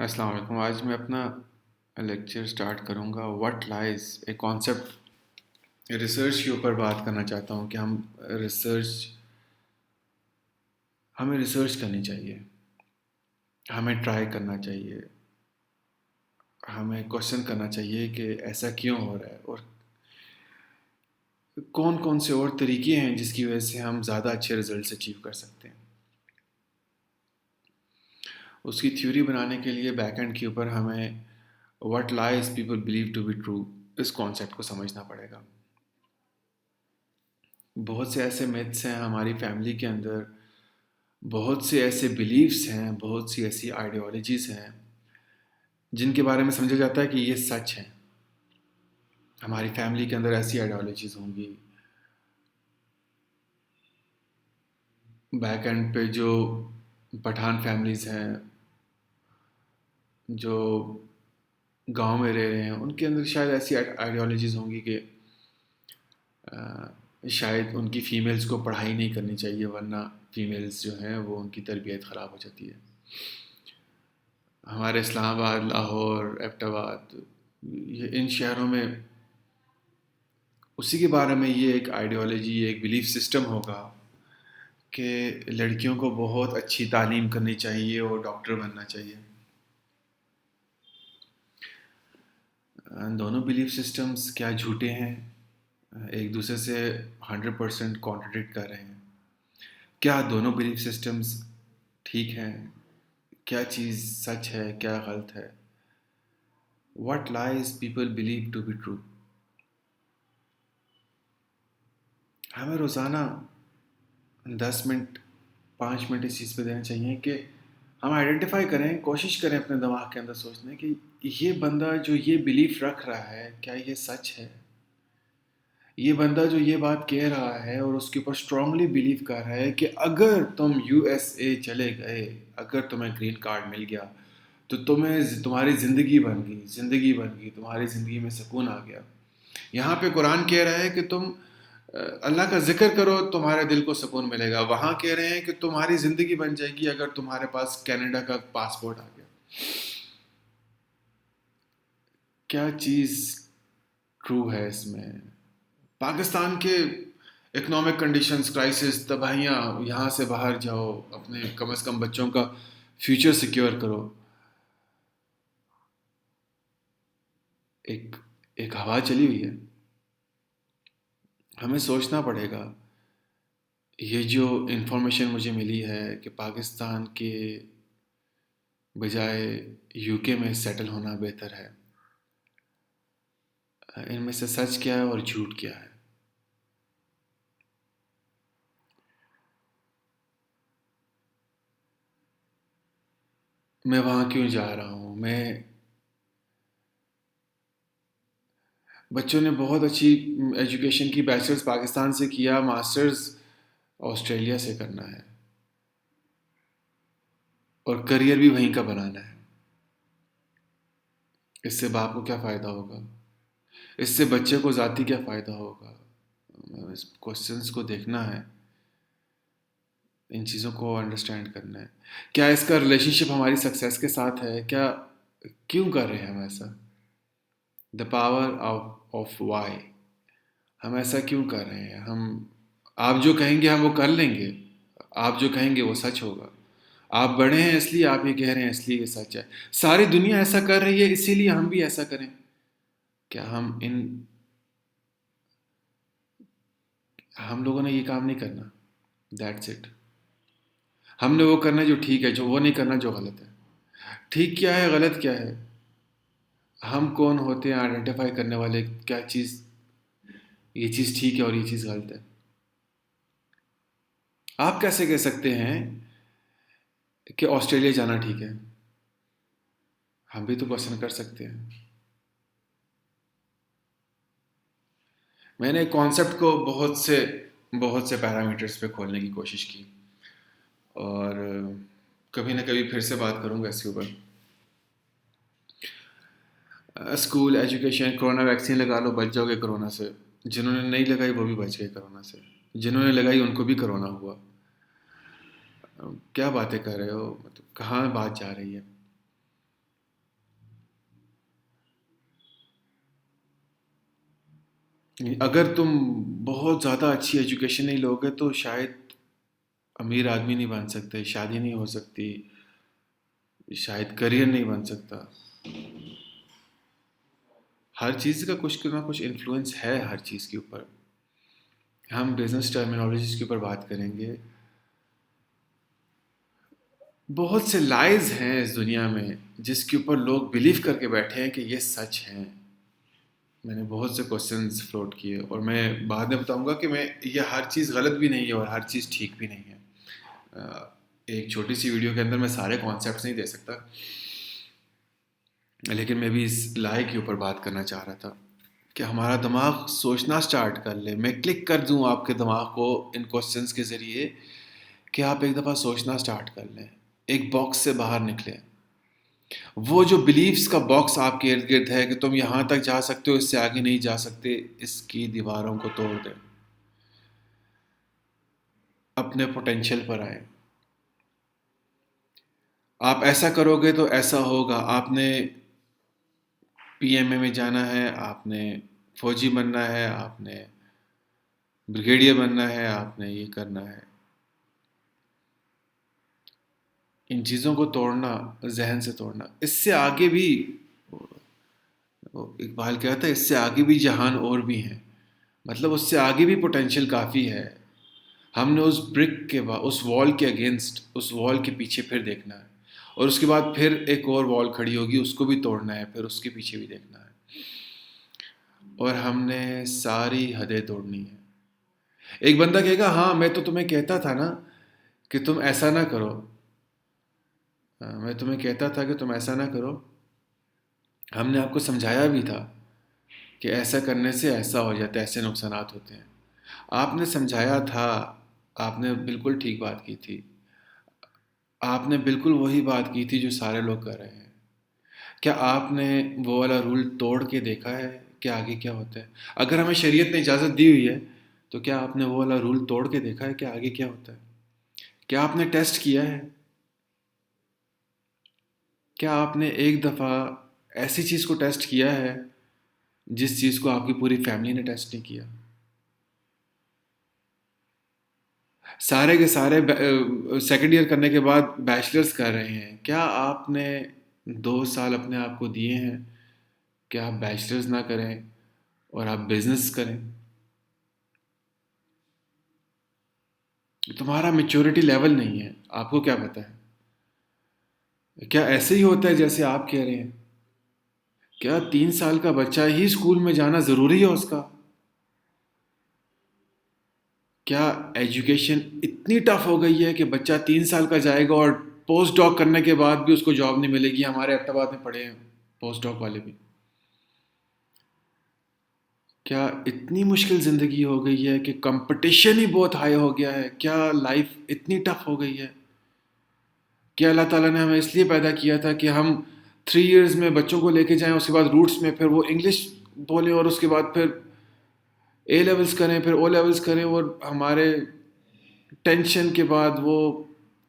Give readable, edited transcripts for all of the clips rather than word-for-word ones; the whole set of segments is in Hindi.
अस्सलाम वालेकुम। आज मैं अपना लेक्चर स्टार्ट करूँगा what lies a concept research के ऊपर बात करना चाहता हूँ कि रिसर्च हमें रिसर्च करनी चाहिए, हमें ट्राई करना चाहिए, हमें क्वेश्चन करना चाहिए कि ऐसा क्यों हो रहा है और कौन कौन से और तरीके हैं जिसकी वजह से हम ज़्यादा अच्छे रिजल्ट्स अचीव कर सकते हैं। उसकी थ्योरी बनाने के लिए बैक एंड के ऊपर हमें what lies people believe to be true इस कॉन्सेप्ट को समझना पड़ेगा। बहुत से ऐसे मिथ्स हैं हमारी फैमिली के अंदर, बहुत से ऐसे बिलीव्स हैं, बहुत सी ऐसी आइडियोलॉजीज़ हैं जिनके बारे में समझा जाता है कि ये सच है। हमारी फैमिली के अंदर ऐसी आइडियोलॉजीज़ होंगी, बैक एंड पे जो पठान फैमिलीज़ हैं, जो गांव में रह रहे हैं, उनके अंदर शायद ऐसी आइडियोलॉजीज़ होंगी कि शायद उनकी फ़ीमेल्स को पढ़ाई नहीं करनी चाहिए वरना फ़ीमेल्स जो हैं वो उनकी तरबियत ख़राब हो जाती है। हमारे इस्लामाबाद, लाहौर, एबटाबाद, ये इन शहरों में उसी के बारे में ये एक आइडियोलॉजी, एक बिलीफ सिस्टम होगा कि लड़कियों को बहुत अच्छी तालीम करनी चाहिए और डॉक्टर बनना चाहिए। दोनों बिलीफ सिस्टम्स क्या झूठे हैं, एक दूसरे से 100% कॉन्ट्रडिक्ट कर रहे हैं? क्या दोनों बिलीफ सिस्टम्स ठीक हैं? क्या चीज़ सच है, क्या गलत है? What lies people believe to be true? हमें रोज़ाना 10 मिनट 5 मिनट इस चीज़ पे देना चाहिए कि हम आइडेंटिफाई करें, कोशिश करें अपने दिमाग के अंदर सोचने कि ये बंदा जो ये बिलीफ रख रहा है क्या ये सच है? ये बंदा जो ये बात कह रहा है और उसके ऊपर स्ट्रांगली बिलीव कर रहा है कि अगर तुम यूएसए चले गए, अगर तुम्हें ग्रीन कार्ड मिल गया तो तुम्हारी ज़िंदगी बन गई, तुम्हारी ज़िंदगी में सुकून आ गया। यहाँ पे कुरान कह रहा है कि तुम अल्लाह का जिक्र करो, तुम्हारे दिल को सुकून मिलेगा। वहाँ कह रहे हैं कि तुम्हारी ज़िंदगी बन जाएगी अगर तुम्हारे पास कनाडा का पासपोर्ट आ गया। क्या चीज़ ट्रू है इसमें? पाकिस्तान के इकोनॉमिक कंडीशंस, क्राइसिस, तबाहियाँ, यहाँ से बाहर जाओ, अपने कम से कम बच्चों का फ्यूचर सिक्योर करो। एक एक हवा चली हुई है। हमें सोचना पड़ेगा, ये जो इन्फॉर्मेशन मुझे मिली है कि पाकिस्तान के बजाय यूके में सेटल होना बेहतर है, इनमें से सच क्या है और झूठ क्या है? मैं वहाँ क्यों जा रहा हूँ? मैं बच्चों ने बहुत अच्छी एजुकेशन की, बैचलर्स पाकिस्तान से किया, मास्टर्स ऑस्ट्रेलिया से करना है और करियर भी वहीं का बनाना है। इससे बाप को क्या फ़ायदा होगा? इससे बच्चे को ज़ाती क्या फ़ायदा होगा? इस क्वेश्चंस को देखना है, इन चीज़ों को अंडरस्टैंड करना है। क्या इसका रिलेशनशिप हमारी सक्सेस के साथ है? क्या क्यों कर रहे हैं हम ऐसा? The power of why. हम ऐसा क्यों कर रहे हैं? हम आप जो कहेंगे हम वो कर लेंगे, आप जो कहेंगे वो सच होगा। आप बड़े हैं इसलिए आप ये कह रहे हैं, इसलिए ये सच है। सारी दुनिया ऐसा कर रही है इसीलिए हम भी ऐसा करें। क्या हम लोगों ने ये काम नहीं करना। That's it. हमने वो करना जो ठीक है, जो वो नहीं करना जो गलत है। ठीक क्या है, गलत क्या है? हम कौन होते हैं आइडेंटिफाई करने वाले? क्या चीज़, ये चीज़ ठीक है और ये चीज़ गलत है? आप कैसे कह सकते हैं कि ऑस्ट्रेलिया जाना ठीक है? हम भी तो क्वेश्चन कर सकते हैं। मैंने कॉन्सेप्ट को बहुत से पैरामीटर्स पे खोलने की कोशिश की और कभी ना कभी फिर से बात करूंगा इसके ऊपर। स्कूल, एजुकेशन, कोरोना वैक्सीन लगा लो, बच जाओगे कोरोना से। जिन्होंने नहीं लगाई वो भी बच गए कोरोना से, जिन्होंने लगाई उनको भी कोरोना हुआ। क्या बातें कर रहे हो? मतलब कहाँ बात जा रही है? अगर तुम बहुत ज़्यादा अच्छी एजुकेशन नहीं लोगे तो शायद अमीर आदमी नहीं बन सकते, शादी नहीं हो सकती, शायद करियर नहीं बन सकता। हर चीज़ का कुछ ना कुछ इन्फ्लुएंस है हर चीज़ के ऊपर। हम बिजनेस टर्मिनोलॉजीज के ऊपर बात करेंगे। बहुत से लाइज हैं इस दुनिया में जिसके ऊपर लोग बिलीव करके बैठे हैं कि ये सच हैं। मैंने बहुत से क्वेश्चंस फ्लोट किए और मैं बाद में बताऊंगा कि मैं ये हर चीज़ गलत भी नहीं है और हर चीज़ ठीक भी नहीं है। एक छोटी सी वीडियो के अंदर मैं सारे कॉन्सेप्ट्स नहीं दे सकता, लेकिन मैं भी इस लाए के ऊपर बात करना चाह रहा था कि हमारा दिमाग सोचना स्टार्ट कर ले। मैं क्लिक कर दूं आपके दिमाग को इन क्वेश्चंस के ज़रिए कि आप एक दफ़ा सोचना स्टार्ट कर लें, एक बॉक्स से बाहर निकलें। वो जो बिलीव्स का बॉक्स आपके इर्द गिर्द है कि तुम यहाँ तक जा सकते हो, इससे आगे नहीं जा सकते, इसकी दीवारों को तोड़ दें, अपने पोटेंशियल पर आए। आप ऐसा करोगे तो ऐसा होगा। आपने पीएमए में जाना है, आपने फौजी बनना है, आपने ब्रिगेडियर बनना है, आपने ये करना है। इन चीज़ों को तोड़ना, जहन से तोड़ना, इससे आगे भी इकबाल कहता है इससे आगे भी जहान और भी हैं। मतलब उससे आगे भी पोटेंशियल काफ़ी है। हमने उस ब्रिक के बाद, उस वॉल के अगेंस्ट, उस वॉल के पीछे फिर देखना है, और उसके बाद फिर एक और वॉल खड़ी होगी, उसको भी तोड़ना है, फिर उसके पीछे भी देखना है, और हमने सारी हदें तोड़नी है। एक बंदा कहेगा हाँ मैं तो तुम्हें कहता था ना कि तुम ऐसा ना करो। मैं तुम्हें कहता था कि तुम ऐसा ना करो, हमने आपको समझाया भी था कि ऐसा करने से ऐसा हो जाता है, ऐसे नुकसानात होते हैं। आपने समझाया था, आपने बिल्कुल ठीक बात की थी, आपने बिल्कुल वही बात की थी जो सारे लोग कर रहे हैं। क्या आपने वो वाला रूल तोड़ के देखा है कि आगे क्या होता है? अगर हमें शरीयत ने इजाज़त दी हुई है तो क्या आपने वो वाला रूल तोड़ के देखा है कि आगे क्या होता है? क्या आपने टेस्ट किया है? क्या आपने एक दफ़ा ऐसी चीज़ को टेस्ट किया है जिस चीज़ को आपकी पूरी फैमिली ने टेस्ट नहीं किया? सारे के सारे सेकंड ईयर करने के बाद बैचलर्स कर रहे हैं। क्या आपने 2 साल अपने आप को दिए हैं कि आप बैचलर्स ना करें और आप बिजनेस करें? तुम्हारा मेच्योरिटी लेवल नहीं है, आपको क्या पता है? क्या ऐसे ही होता है जैसे आप कह रहे हैं? क्या 3 साल का बच्चा ही स्कूल में जाना ज़रूरी है उसका? क्या एजुकेशन इतनी टफ हो गई है कि बच्चा 3 साल का जाएगा और पोस्ट डॉक करने के बाद भी उसको जॉब नहीं मिलेगी? हमारे अहमदाबाद में पढ़े हैं पोस्ट डॉक वाले भी। क्या इतनी मुश्किल ज़िंदगी हो गई है कि कंपटीशन ही बहुत हाई हो गया है? क्या लाइफ इतनी टफ हो गई है? क्या अल्लाह ताला ने हमें इसलिए पैदा किया था कि हम 3 इयर्स में बच्चों को लेके जाएं, उसके बाद रूट्स में फिर वो इंग्लिश बोलें, और उसके बाद फिर ए लेवल्स करें, फिर ओ लेवल्स करें, और हमारे टेंशन के बाद वो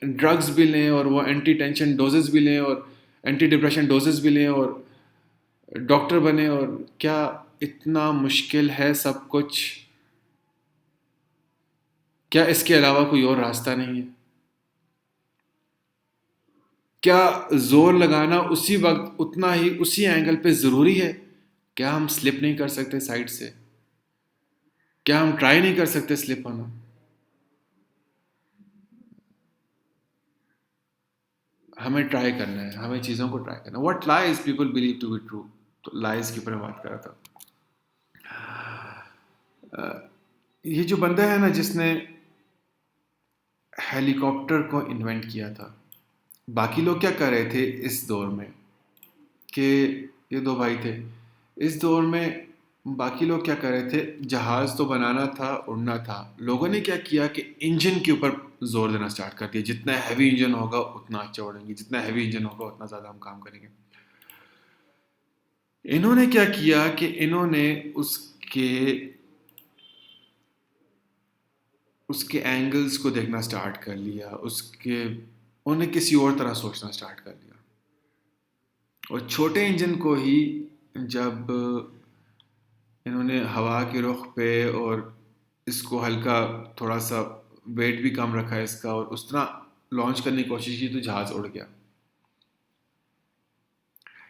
ड्रग्स भी लें, और वो एंटी टेंशन डोजेस भी लें, और एंटी डिप्रेशन डोजेस भी लें, और डॉक्टर बने? और क्या इतना मुश्किल है सब कुछ? क्या इसके अलावा कोई और रास्ता नहीं है? क्या जोर लगाना उसी वक्त उतना ही उसी एंगल पे ज़रूरी है? क्या हम स्लिप नहीं कर सकते साइड से? क्या हम ट्राई नहीं कर सकते स्लिप होना? हमें ट्राई करना है, हमें चीज़ों को ट्राई करना है। What lies people believe to be true. तो लाइज के ऊपर मैं बात कर रहा था। ये जो बंदा है ना जिसने हेलीकॉप्टर को इन्वेंट किया था, बाकी लोग क्या कर रहे थे इस दौर में कि ये दो भाई थे इस दौर में, बाकी लोग क्या कर रहे थे? जहाज़ तो बनाना था, उड़ना था। लोगों ने क्या किया कि इंजन के ऊपर जोर देना स्टार्ट कर दिया। जितना हैवी इंजन होगा उतना अच्छा उड़ेंगे, जितना हैवी इंजन होगा उतना ज़्यादा हम काम करेंगे। इन्होंने क्या किया कि इन्होंने उसके उसके एंगल्स को देखना स्टार्ट कर लिया, उसके उन्हें किसी और तरह सोचना स्टार्ट कर लिया। और छोटे इंजन को ही जब इन्होंने हवा के रुख पे और इसको हल्का थोड़ा सा वेट भी कम रखा है इसका, और उस तरह लॉन्च करने की कोशिश की तो जहाज़ उड़ गया।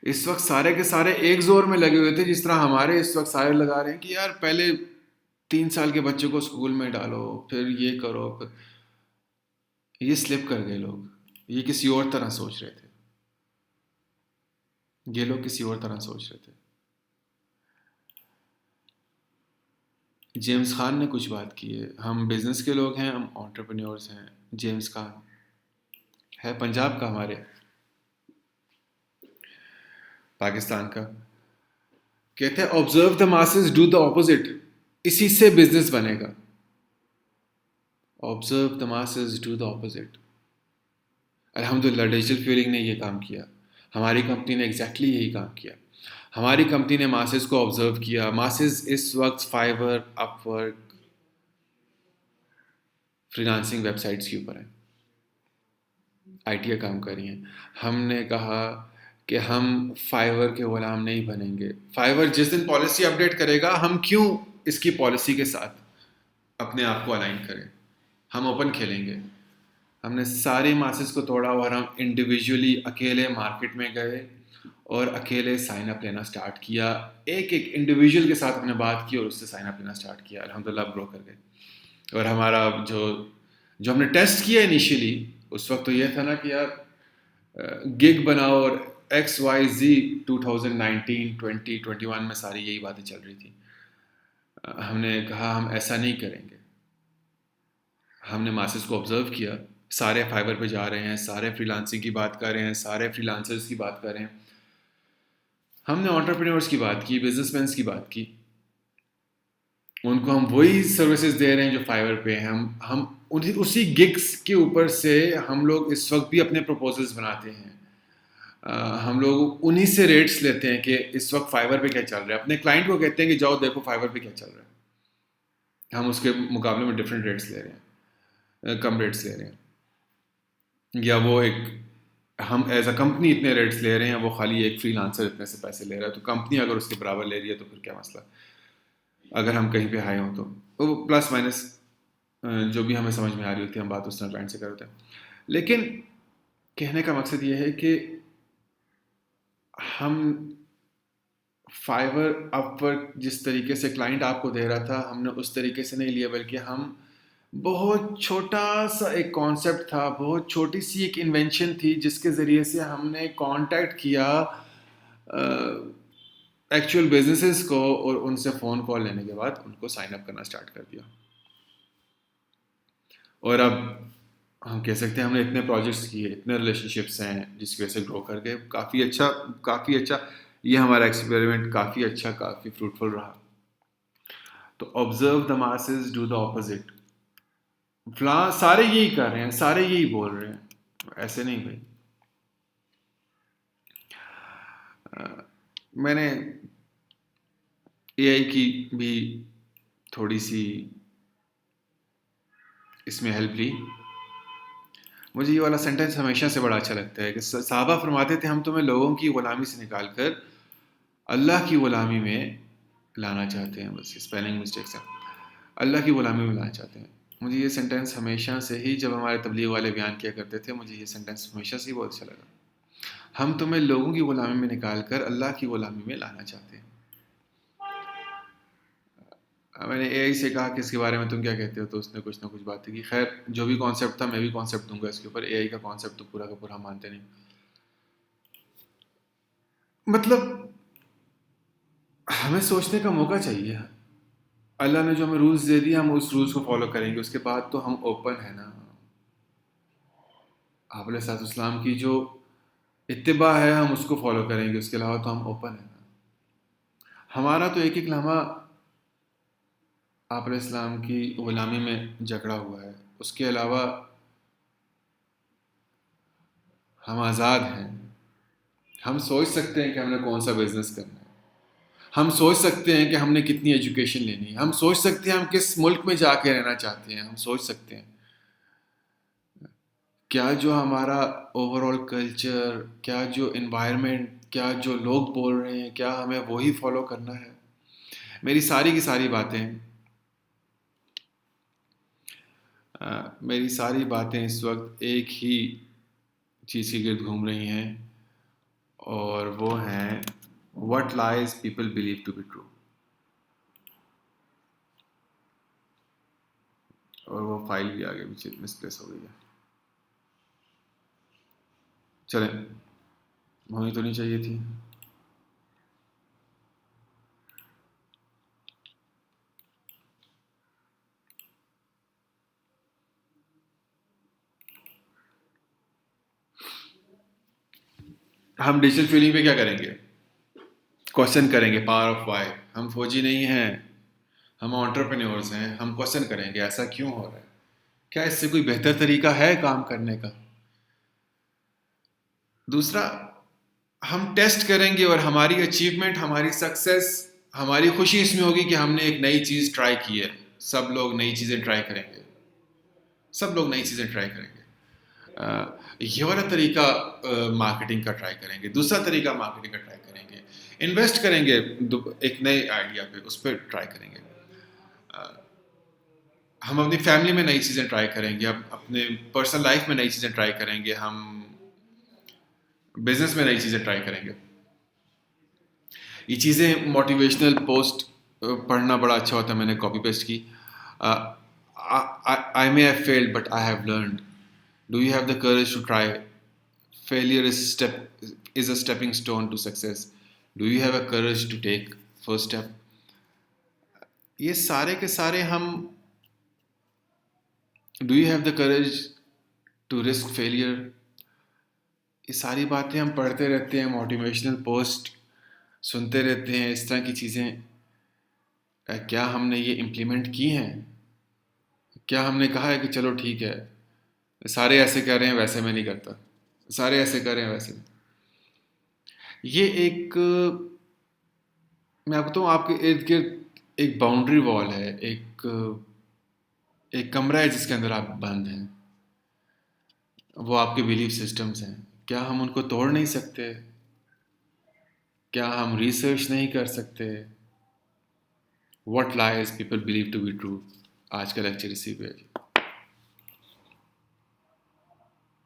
इस वक्त सारे के सारे एक जोर में लगे हुए थे, जिस तरह हमारे इस वक्त सारे लगा रहे हैं कि यार पहले 3 साल के बच्चे को स्कूल में डालो, फिर ये करो, फिर ये स्लिप कर गए लोग। ये किसी और तरह सोच रहे थे, ये लोग किसी और तरह सोच रहे थे। जेम्स खान ने कुछ बात की है, हम बिजनेस के लोग हैं, हम एंटरप्रेन्योर्स हैं। जेम्स खान है पंजाब का, हमारे पाकिस्तान का। कहते हैं observe the masses do the opposite, इसी से बिजनेस बनेगा। Observe the masses do the opposite. अल्हम्दुलिल्लाह डिजिटल फ्यूलिंग ने ये काम किया, हमारी कंपनी ने एग्जैक्टली यही काम किया। हमारी कंपनी ने मासेस को ऑब्जर्व किया। मासेस इस वक्त फाइवर, अपवर्क, फ्रीलांसिंग वेबसाइट्स के ऊपर हैं, आईटी का काम कर रही हैं। हमने कहा कि हम फाइवर के गुलाम नहीं बनेंगे। फाइवर जिस दिन पॉलिसी अपडेट करेगा, हम क्यों इसकी पॉलिसी के साथ अपने आप को अलाइन करें, हम ओपन खेलेंगे। हमने सारे मासेस को तोड़ा और हम इंडिविजुअली अकेले मार्केट में गए और अकेले साइन अप लेना स्टार्ट किया। एक एक इंडिविजुअल के साथ हमने बात की और उससे साइन अप लेना स्टार्ट किया। अल्हम्दुलिल्लाह ग्रो कर गए। और हमारा जो जो हमने टेस्ट किया इनिशियली, उस वक्त तो ये था ना कि यार गिग बनाओ, और XYZ 2019 2021 में सारी यही बातें चल रही थी। हमने कहा हम ऐसा नहीं करेंगे। हमने मासेस को ऑब्जर्व किया, सारे फाइबर पे जा रहे हैं, सारे फ्रीलांसिंग की बात कर रहे हैं, सारे फ्रीलांसर्स की बात कर रहे हैं। हमने एंटरप्रेन्योर्स की बात की, बिजनेसमैन की बात की। उनको हम वही सर्विसेज दे रहे हैं जो फाइवर पे हैं। हम उसी गिग्स के ऊपर से हम लोग इस वक्त भी अपने प्रपोजल्स बनाते हैं। हम लोग उन्हीं से रेट्स लेते हैं कि इस वक्त फाइवर पे क्या चल रहा है। अपने क्लाइंट को कहते हैं कि जाओ देखो फाइवर पे क्या चल रहा है। हम उसके मुकाबले में डिफरेंट रेट्स ले रहे हैं, कम रेट्स ले रहे हैं, या वो एक हम एज अ कंपनी इतने रेट्स ले रहे हैं, वो खाली एक फ्रीलांसर इतने से पैसे ले रहा है। तो कंपनी अगर उसके बराबर ले रही है तो फिर क्या मसला, अगर हम कहीं पे हाई हों तो वो प्लस माइनस जो भी हमें समझ में आ रही होती है, हम बात उस तरह क्लाइंट से कर होते हैं। लेकिन कहने का मकसद ये है कि हम फाइवर, अपवर्क जिस तरीके से क्लाइंट आपको दे रहा था, हमने उस तरीके से नहीं लिया, बल्कि हम बहुत छोटा सा एक कॉन्सेप्ट था, बहुत छोटी सी एक इन्वेंशन थी, जिसके ज़रिए से हमने कांटेक्ट किया एक्चुअल बिजनेसेस को, और उनसे फ़ोन कॉल लेने के बाद उनको साइन अप करना स्टार्ट कर दिया। और अब हम कह सकते हैं हमने इतने प्रोजेक्ट्स किए, इतने रिलेशनशिप्स हैं, जिसकी वजह से ग्रो करके काफ़ी अच्छा, काफ़ी अच्छा ये हमारा एक्सपेरिमेंट काफ़ी अच्छा, काफ़ी फ्रूटफुल रहा। तो observe the masses do the opposite. फ्ला सारे यही कर रहे हैं, सारे यही बोल रहे हैं, ऐसे नहीं भाई। मैंने एआई की भी थोड़ी सी इसमें हेल्प ली। मुझे ये वाला सेंटेंस हमेशा से बड़ा अच्छा लगता है कि साहबा फरमाते थे, हम तुम्हें लोगों की ग़ुलामी से निकाल कर अल्लाह की ग़ुलामी में लाना चाहते हैं। बस स्पेलिंग मिस्टेक्स है, अल्लाह की ग़ुलामी में लाना चाहते हैं। मुझे ये सेंटेंस हमेशा से ही, जब हमारे तबलीग वाले बयान किया करते थे, मुझे ये सेंटेंस हमेशा से ही बहुत अच्छा लगा। हम तुम्हें लोगों की ग़ुलामी में निकाल कर अल्लाह की ग़ुलामी में लाना चाहते हैं। मैंने एआई से कहा कि इसके बारे में तुम क्या कहते हो, तो उसने कुछ ना कुछ बातें की। खैर जो भी कॉन्सेप्ट था, मैं भी कॉन्सेप्ट दूंगा इसके ऊपर। एआई का कॉन्सेप्ट तो पूरा का पूरा हम मानते नहीं। मतलब हमें सोचने का मौका चाहिए। अल्लाह ने जो हमें रूल्स दे दिए, हम उस रूल्स को फॉलो करेंगे। उसके बाद तो हम ओपन है ना। आप अलैहिस्सलाम की जो इत्तिबा है, हम उसको फॉलो करेंगे। उसके अलावा तो हम ओपन है ना। हमारा तो एक एक लम्हा आप अलैहिस्सलाम की ग़ुलामी में जकड़ा हुआ है। उसके अलावा हम आज़ाद हैं। हम सोच सकते हैं कि हमने कौन सा बिज़नेस करना है। हम सोच सकते हैं कि हमने कितनी एजुकेशन लेनी है। हम सोच सकते हैं हम किस मुल्क में जाके रहना चाहते हैं। हम सोच सकते हैं क्या जो हमारा ओवरऑल कल्चर, क्या जो इन्वायरमेंट, क्या जो लोग बोल रहे हैं, क्या हमें वही फॉलो करना है। मेरी सारी की सारी बातें मेरी सारी बातें इस वक्त एक ही चीज़ के गिर्द घूम रही हैं, और वो हैं what lies people believe to be true. और वो फाइल भी आगे पीछे मिसप्लेस हो गई है। चलें, होनी तो नहीं चाहिए थी। हम डिजिटल फीलिंग पे क्या करेंगे? क्वेश्चन करेंगे पावर ऑफ वाई। हम फौजी नहीं हैं, हम एंटरप्रेन्योर्स हैं। हम क्वेश्चन करेंगे ऐसा क्यों हो रहा है, क्या इससे कोई बेहतर तरीका है काम करने का। दूसरा, हम टेस्ट करेंगे और हमारी अचीवमेंट, हमारी सक्सेस, हमारी खुशी इसमें होगी कि हमने एक नई चीज़ ट्राई की है। सब लोग नई चीज़ें ट्राई करेंगे, सब लोग नई चीज़ें ट्राई करेंगे। ये वाला तरीका मार्केटिंग का ट्राई करेंगे। दूसरा तरीका मार्केटिंग का ट्राई करेंगे, इन्वेस्ट करेंगे एक नए आइडिया पे, उस पर ट्राई करेंगे। हम अपनी फैमिली में नई चीज़ें ट्राई करेंगे, हम अपने पर्सनल लाइफ में नई चीज़ें ट्राई करेंगे, हम बिजनेस में नई चीज़ें ट्राई करेंगे। ये चीज़ें मोटिवेशनल पोस्ट पढ़ना बड़ा अच्छा होता है। मैंने कॉपी पेस्ट की। I may have failed but I have learned. Do you have the courage to try? Failure is a stepping stone to success. Do you have a courage to take first step? ये सारे के सारे हम, do you have the courage to risk failure? ये सारी बातें हम पढ़ते रहते हैं, मोटिवेशनल पोस्ट सुनते रहते हैं, इस तरह की चीज़ें। क्या हमने ये इम्प्लीमेंट की हैं? क्या हमने कहा है कि चलो ठीक है, सारे ऐसे कर रहे हैं वैसे मैं नहीं करता, सारे ऐसे कर रहे हैं वैसे। ये एक, मैं आपको बताऊँ, आपके इर्द गिर्द एक बाउंड्री वॉल है, एक एक कमरा है जिसके अंदर आप बंद हैं। वो आपके बिलीफ सिस्टम्स हैं। क्या हम उनको तोड़ नहीं सकते? क्या हम रिसर्च नहीं कर सकते? What lies people believe to be true. आज का लेक्चर इसी पे है।